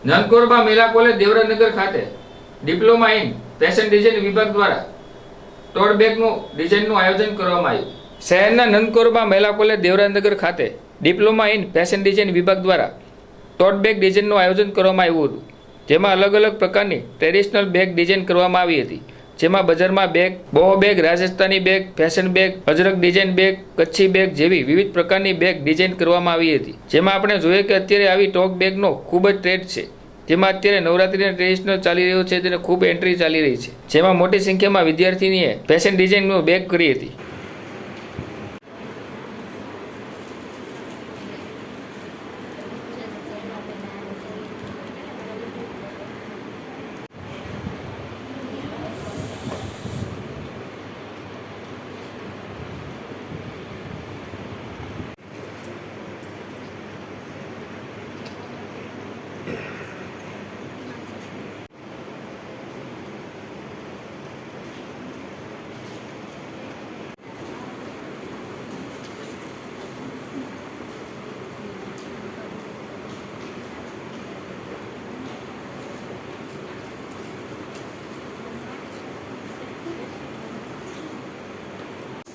નંદકોરબા મહિલા કોલેજ દેવરાજનગર ખાતે diploma in fashion design વિભાગ દ્વારા ટોટ બેગનું ડિઝાઇનનું આયોજન કરવામાં આવ્યું. શહેરના નંદકોરબા મહિલા કોલેજ દેવરાજનગર ખાતે ડિપ્લોમા ઇન ફેશન ડિઝાઇન વિભાગ દ્વારા ટોટ બેગ ડિઝાઇનનું આયોજન કરવામાં આવ્યું હતું. જેમાં અલગ અલગ પ્રકારની ટ્રેડિશનલ બેગ ડિઝાઇન કરવામાં આવી હતી. જેમાં બજારમાં bag, boho bag, Rajasthani bag, fashion bag, Ajrak design bag, Kutchi bag જેવી વિવિધ પ્રકારની બેગ ડિઝાઇન કરવામાં આવી હતી. જેમાં આપણે જોઈએ કે અત્યારે આવી ટોટ બેગનો ખૂબ જ ટ્રેન્ડ છે. જેમાં અત્યારે નવરાત્રીના ટ્રેડિશનલ ચાલી રહ્યો છે, તેને ખૂબ એન્ટ્રી ચાલી રહી છે. જેમાં મોટી સંખ્યામાં વિદ્યાર્થીનીએ ફેશન ડિઝાઇનનું બેગ કરી હતી.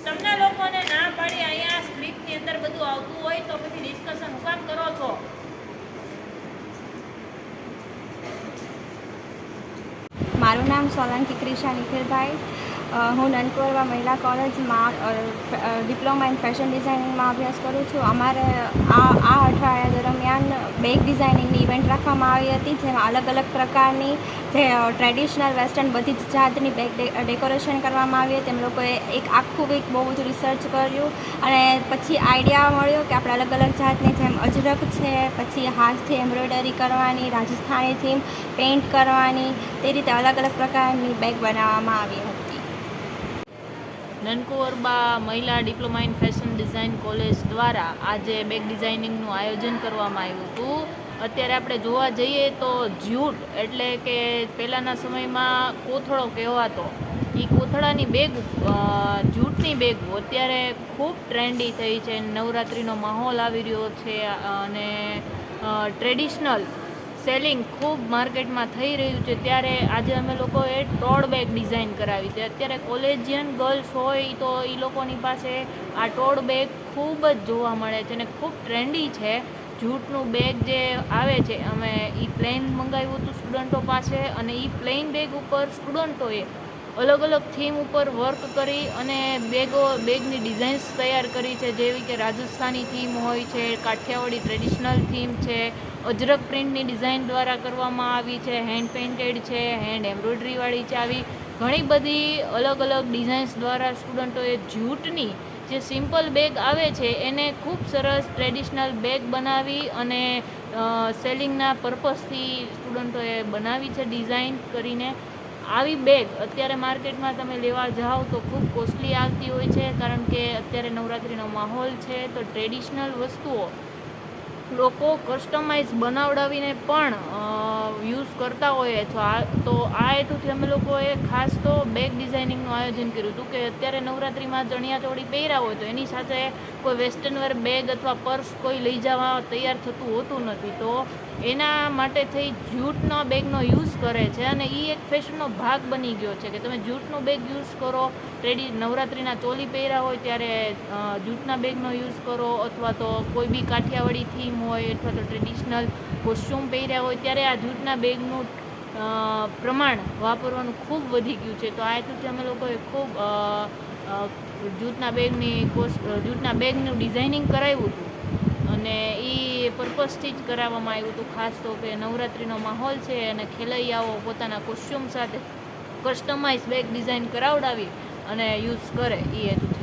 તમને લોકોને ના પાડી અહીંયા સ્ક્રિપ્ટની અંદર બધું આવતું હોય તો પછી ડિસ્કશન હું કામ કરો છો? મારું નામ સોલંકી ક્રિશા નિખિલભાઈ. હું નંદકોરબા મહિલા કોલેજમાં ડિપ્લોમા ઇન ફેશન ડિઝાઇનિંગમાં અભ્યાસ કરું છું. અમારે આ અઠવાડિયા દરમિયાન બેગ ડિઝાઇનિંગની ઇવેન્ટ રાખવામાં આવી હતી, જેમાં અલગ અલગ પ્રકારની જે ટ્રેડિશનલ વેસ્ટર્ન બધી જ જાતની બેગ ડેકોરેશન કરવામાં આવી. તેમ લોકોએ એક આખું વીક બહુ બધું રિસર્ચ કર્યું અને પછી આઈડિયા મળ્યો કે આપણે અલગ અલગ જાતની જેમ અજરક છે, પછી હાથથી એમ્બ્રોઇડરી કરવાની, રાજસ્થાની થીમ પેઇન્ટ કરવાની, તે રીતે અલગ અલગ પ્રકારની બેગ બનાવવામાં આવી હતી. નંદકોરબા મહિલા diploma in fashion design college દ્વારા આજે બેગ ડિઝાઇનિંગનું આયોજન કરવામાં આવ્યું હતું. અત્યારે આપણે જોવા જઈએ તો જ્યુટ એટલે કે પહેલાંના સમયમાં કોથળો કહેવાતો, એ કોથળાની બેગ, જ્યુટની બેગો અત્યારે ખૂબ ટ્રેન્ડી થઈ છે. નવરાત્રિનો માહોલ આવી રહ્યો છે અને ટ્રેડિશનલ સેલિંગ ખૂબ માર્કેટમાં થઈ રહ્યું છે. ત્યારે આજે અમે લોકોએ ટોટ બેગ ડિઝાઇન કરાવી છે. અત્યારે કોલેજિયન ગર્લ્સ હોય તો એ લોકોની પાસે આ ટોટ બેગ ખૂબ જ જોવા મળે છે અને ખૂબ ટ્રેન્ડી છે. જૂટનું બેગ જે આવે છે, અમે એ પ્લેન મંગાવ્યું હતું સ્ટુડન્ટો પાસે અને એ પ્લેન બેગ ઉપર સ્ટુડન્ટોએ અલગ અલગ થીમ ઉપર વર્ક કરી અને બેગની ડિઝાઇન્સ તૈયાર કરી છે. જેવી કે રાજસ્થાની થીમ હોય છે, કાઠિયાવાડી ટ્રેડિશનલ થીમ છે, અજરક પ્રિન્ટની ડિઝાઇન દ્વારા કરવામાં આવી છે, હેન્ડ પેઇન્ટેડ છે, હેન્ડ એમ્બ્રોઇડરીવાળી છે. આવી ઘણી બધી અલગ અલગ ડિઝાઇન્સ દ્વારા સ્ટુડન્ટોએ જ્યુટની જે સિમ્પલ બેગ આવે છે એને ખૂબ સરસ ટ્રેડિશનલ બેગ બનાવી અને સેલિંગના પર્પઝથી સ્ટુડન્ટોએ બનાવી છે ડિઝાઇન કરીને. આવી બેગ અત્યારે માર્કેટમાં તમે લેવા જાઓ તો ખૂબ કોસ્ટલી આવતી હોય છે, કારણ કે અત્યારે નવરાત્રિનો માહોલ છે તો ટ્રેડિશનલ વસ્તુઓ લોકો કસ્ટમાઇઝ બનાવડાવીને પણ યુઝ કરતા હોઈએ તો આ હેતુથી અમે લોકોએ ખાસ તો બેગ ડિઝાઇનિંગનું આયોજન કર્યું હતું કે અત્યારે નવરાત્રિમાં ચણિયા ચોળી પહેર્યા હોય તો એની સાથે કોઈ વેસ્ટર્ન વેર બેગ અથવા પર્સ કોઈ લઈ જવા તૈયાર થતું હોતું નથી, તો એના માટે થઈ જ્યુટના બેગનો યુઝ કરે છે અને એ એક ફેશનનો ભાગ બની ગયો છે કે તમે જ્યુટનું બેગ યુઝ કરો. નવરાત્રિના ચોલી પહેર્યા હોય ત્યારે જ્યુટના બેગનો યુઝ કરો, અથવા તો કોઈ બી કાઠિયાવાડી થીમ હોય અથવા તો ટ્રેડિશનલ કોસ્ચ્યુમ પહેર્યા હોય ત્યારે આ જ્યુટના બેગનું પ્રમાણ વાપરવાનું ખૂબ વધી ગયું છે. તો આ હેતુથી અમે લોકોએ ખૂબ જ્યુટના બેગનું ડિઝાઇનિંગ કરાવ્યું હતું અને એ પર્પઝથી જ કરાવવામાં આવ્યું હતું. ખાસ તો કે નવરાત્રિનો માહોલ છે અને ખેલૈયાઓ પોતાના કોસ્ચ્યુમ સાથે કસ્ટમાઇઝ બેગ ડિઝાઇન કરાવડાવી અને યુઝ કરે એ હેતુથી.